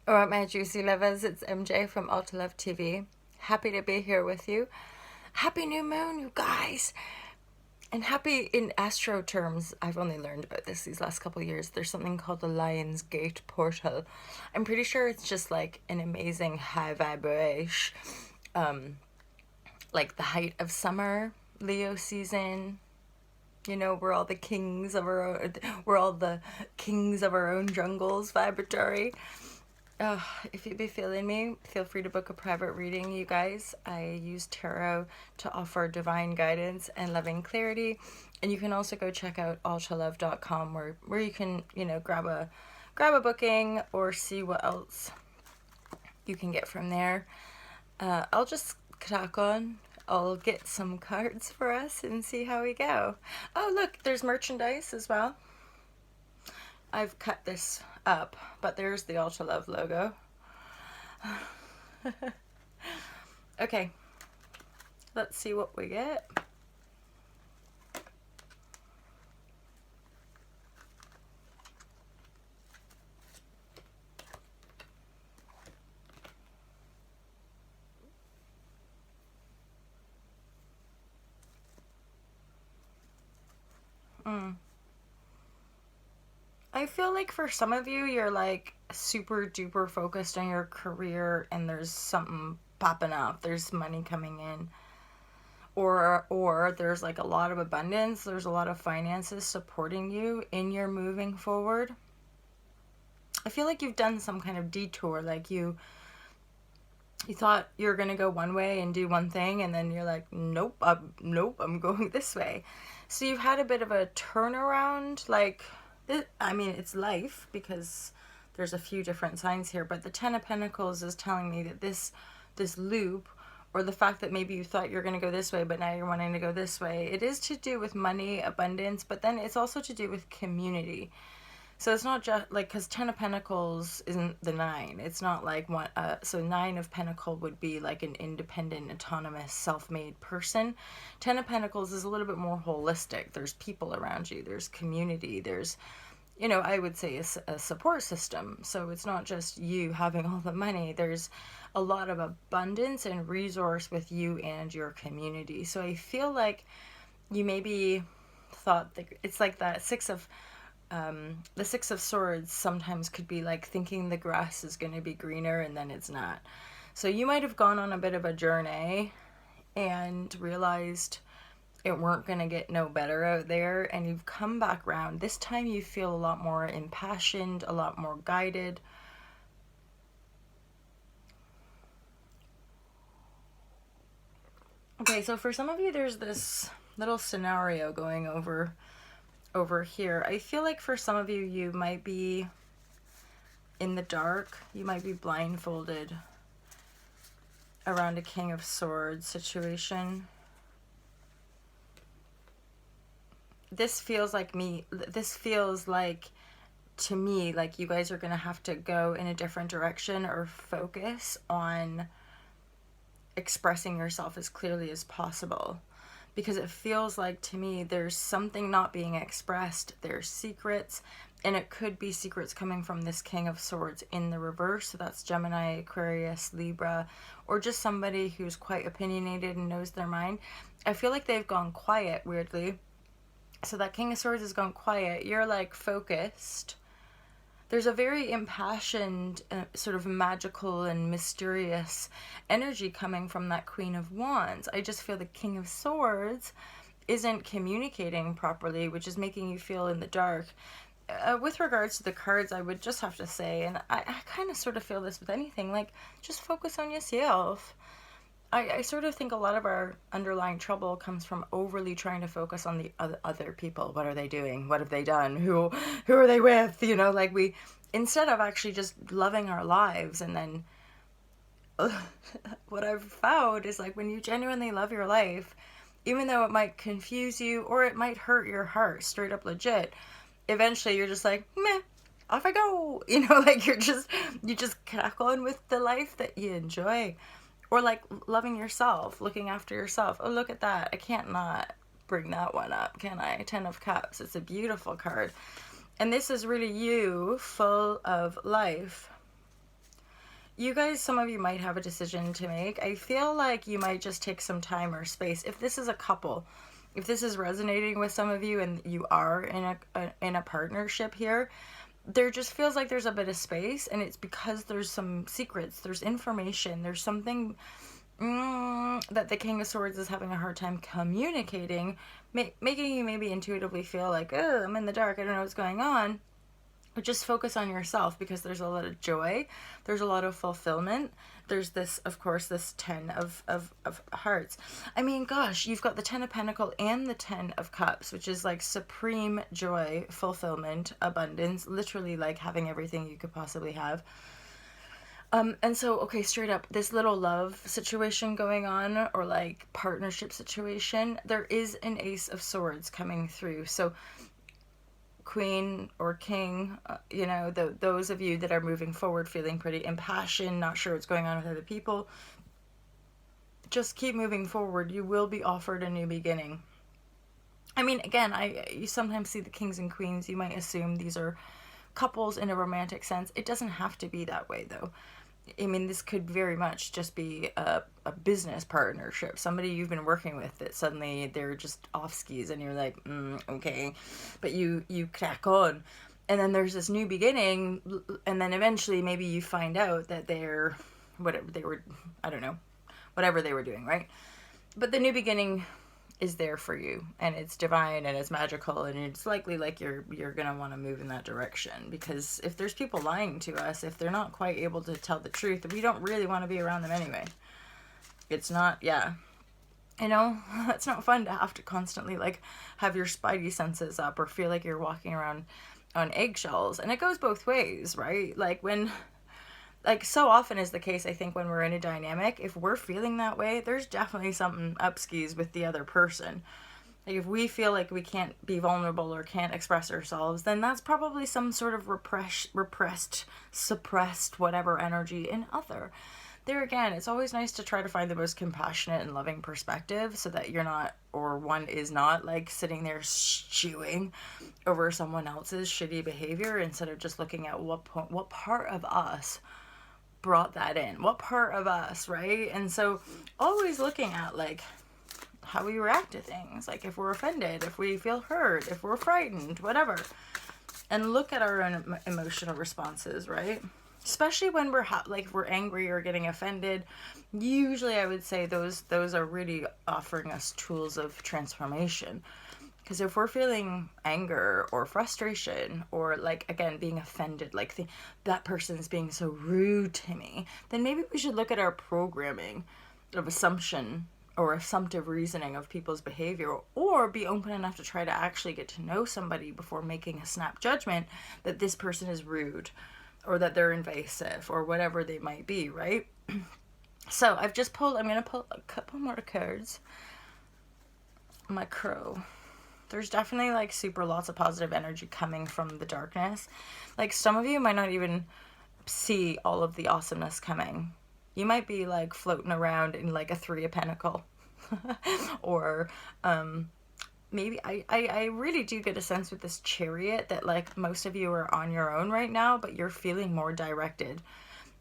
Alright, my juicy lovers, it's MJ from Ultra Love TV. Happy to be here with you. Happy new moon, you guys! And happy in astro terms, I've only learned about this these last couple of years. There's something called the Lion's Gate portal. I'm pretty sure it's just like an amazing high vibration, like the height of summer, Leo season. You know, we're all the kings of our own jungles, vibratory. If you be feeling me, feel free to book a private reading, you guys. I use tarot to offer divine guidance and loving clarity. And you can also go check out ultralove.com where you can, grab a booking or see what else you can get from there. I'll just crack on. I'll get some cards for us and see how we go. Oh, look, there's merchandise as well. I've cut this up, but there's the Ultra Love logo. Okay, let's see what we get. I feel like for some of you, you're like super duper focused on your career and there's something popping up. There's money coming in. Or there's like a lot of abundance. There's a lot of finances supporting you in your moving forward. I feel like you've done some kind of detour. Like you thought you were gonna go one way and do one thing, and then you're like, nope, I'm going this way. So you've had a bit of a turnaround. Like, it's life because there's a few different signs here, but the Ten of Pentacles is telling me that this loop, or the fact that maybe you thought you're going to go this way but now you're wanting to go this way, it is to do with money, abundance, but then it's also to do with community. So it's not just like, because Ten of Pentacles isn't the nine. It's not like one. So Nine of Pentacles would be like an independent, autonomous, self-made person. Ten of Pentacles is a little bit more holistic. There's people around you. There's community. There's, I would say a support system. So it's not just you having all the money. There's a lot of abundance and resource with you and your community. So I feel like you maybe thought that it's like that the Six of Swords sometimes could be like thinking the grass is going to be greener and then it's not. So you might have gone on a bit of a journey and realized it weren't going to get no better out there, and you've come back around. This time you feel a lot more impassioned, a lot more guided. Okay, so for some of you, there's this little scenario going over here. I feel like for some of you, you might be in the dark. You might be blindfolded around a King of Swords situation. This feels like to me like you guys are going to have to go in a different direction or focus on expressing yourself as clearly as possible, because it feels like to me there's something not being expressed. There's secrets, and it could be secrets coming from this King of Swords in the reverse. So that's Gemini, Aquarius, Libra, or just somebody who's quite opinionated and knows their mind. I feel like they've gone quiet, weirdly. So that King of Swords has gone quiet. You're like focused. There's a very impassioned, sort of magical and mysterious energy coming from that Queen of Wands. I just feel the King of Swords isn't communicating properly, which is making you feel in the dark. With regards to the cards, I would just have to say, and I kind of sort of feel this with anything, like, just focus on yourself. I sort of think a lot of our underlying trouble comes from overly trying to focus on the other people. What are they doing? What have they done? Who are they with? Like instead of actually just loving our lives. And then what I've found is, like, when you genuinely love your life, even though it might confuse you or it might hurt your heart, straight up legit, eventually you're just like, meh, off I go. Like you just crack on with the life that you enjoy. Or like loving yourself, looking after yourself. Oh, look at that. I can't not bring that one up, can I? Ten of Cups. It's a beautiful card. And this is really you, full of life. you guys, some of you might have a decision to make. I feel like you might just take some time or space. If this is a couple, if this is resonating with some of you and you are in a partnership here, there just feels like there's a bit of space, and it's because there's some secrets, there's information, there's something that the King of Swords is having a hard time communicating, making you maybe intuitively feel like, oh, I'm in the dark, I don't know what's going on. But just focus on yourself, because there's a lot of joy, there's a lot of fulfillment. There's this, of course, this 10 of hearts. I mean, gosh, you've got the 10 of Pentacles and the 10 of Cups, which is like supreme joy, fulfillment, abundance, literally like having everything you could possibly have. And so, okay, straight up, this little love situation going on, or like partnership situation, there is an Ace of Swords coming through. So Queen or King, you know, those of you that are moving forward feeling pretty impassioned, not sure what's going on with other people, just keep moving forward. You will be offered a new beginning. I mean, again, you sometimes see the kings and queens. You might assume these are couples in a romantic sense. It doesn't have to be that way, though. I mean, this could very much just be a business partnership. Somebody you've been working with that suddenly they're just off skis and you're like, okay. But you crack on. And then there's this new beginning. And then eventually maybe you find out that they're, whatever they were, I don't know, whatever they were doing, right? But the new beginning is there for you, and it's divine and it's magical, and it's likely like you're gonna want to move in that direction, because if there's people lying to us, if they're not quite able to tell the truth, we don't really want to be around them anyway. It's not, yeah, you know, it's not fun to have to constantly like have your spidey senses up or feel like you're walking around on eggshells. And it goes both ways, right? Like so often is the case, I think, when we're in a dynamic, if we're feeling that way, there's definitely something up skis with the other person. Like if we feel like we can't be vulnerable or can't express ourselves, then that's probably some sort of repressed, suppressed, whatever energy in other. There again, it's always nice to try to find the most compassionate and loving perspective, so that you're not, or one is not, like sitting there stewing over someone else's shitty behavior, instead of just looking at what part of us brought that in, what part of us, right? And so always looking at like how we react to things, like if we're offended, if we feel hurt, if we're frightened, whatever, and look at our own emotional responses, right? Especially when we're we're angry or getting offended. Usually I would say those are really offering us tools of transformation. Because if we're feeling anger or frustration, or like, again, being offended, like that person's being so rude to me, then maybe we should look at our programming of assumption or assumptive reasoning of people's behavior, or be open enough to try to actually get to know somebody before making a snap judgment that this person is rude or that they're invasive or whatever they might be, right? So I'm going to pull a couple more cards. My crow. There's definitely like super lots of positive energy coming from the darkness. Like some of you might not even see all of the awesomeness coming. You might be like floating around in like a 3 of Pentacles. Or maybe I really do get a sense with this Chariot that like most of you are on your own right now, but you're feeling more directed.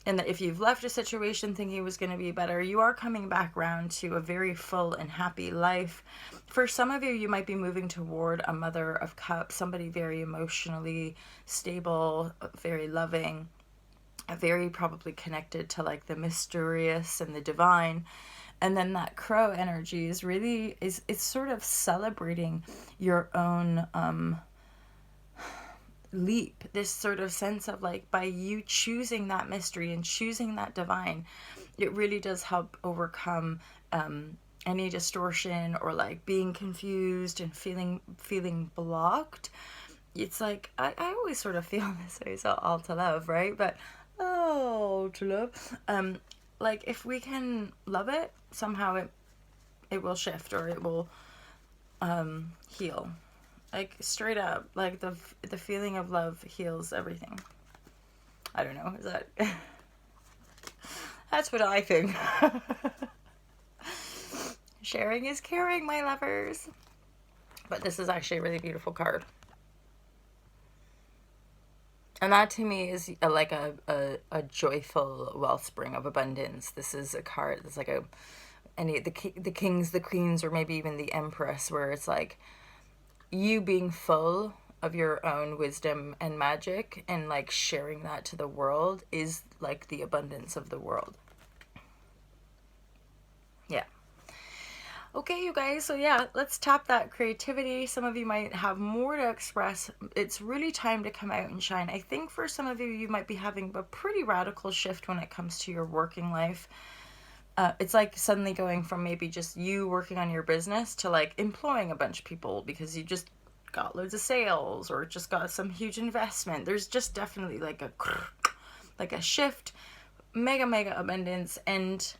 And that if you've left a situation thinking it was going to be better, you are coming back around to a very full and happy life. For some of you, you might be moving toward a Mother of Cups, somebody very emotionally stable, very loving, very probably connected to like the mysterious and the divine. And then that crow energy is really, it's sort of celebrating your own leap, this sort of sense of like, by you choosing that mystery and choosing that divine, it really does help overcome any distortion or like being confused and feeling blocked. It's like I always sort of feel this way, so all to love, right? But to love, like if we can love it, somehow it will shift, or it will heal. Like straight up, like the feeling of love heals everything. I don't know, is that that's what I think. Sharing is caring, my lovers. But this is actually a really beautiful card. And that to me is like a joyful wellspring of abundance. This is a card that's like the kings, the queens, or maybe even the empress, where it's like you being full of your own wisdom and magic and like sharing that to the world is like the abundance of the world. Yeah. Okay, you guys, so yeah, let's tap that creativity. Some of you might have more to express. It's really time to come out and shine. I think for some of you, you might be having a pretty radical shift when it comes to your working life. It's like suddenly going from maybe just you working on your business to like employing a bunch of people because you just got loads of sales or just got some huge investment. There's just definitely like a shift, mega abundance. And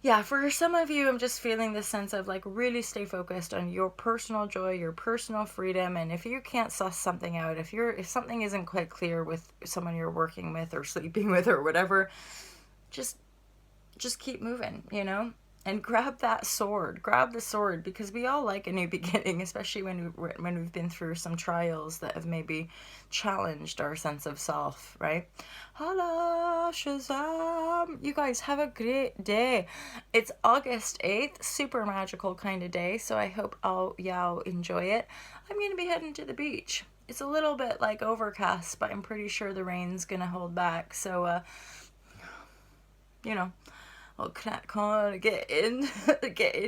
yeah, for some of you, I'm just feeling this sense of like really stay focused on your personal joy, your personal freedom. And if you can't suss something out, if something isn't quite clear with someone you're working with or sleeping with or whatever, just keep moving, you know? And grab that sword. Grab the sword, because we all like a new beginning, especially when we've been through some trials that have maybe challenged our sense of self, right? Hello, Shazam! You guys have a great day. It's August 8th, super magical kind of day, so I hope y'all enjoy it. I'm going to be heading to the beach. It's a little bit like overcast, but I'm pretty sure the rain's going to hold back, so, you know, I'll crack on, get in,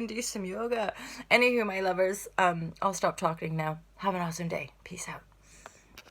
do some yoga. Anywho, my lovers, I'll stop talking now. Have an awesome day. Peace out.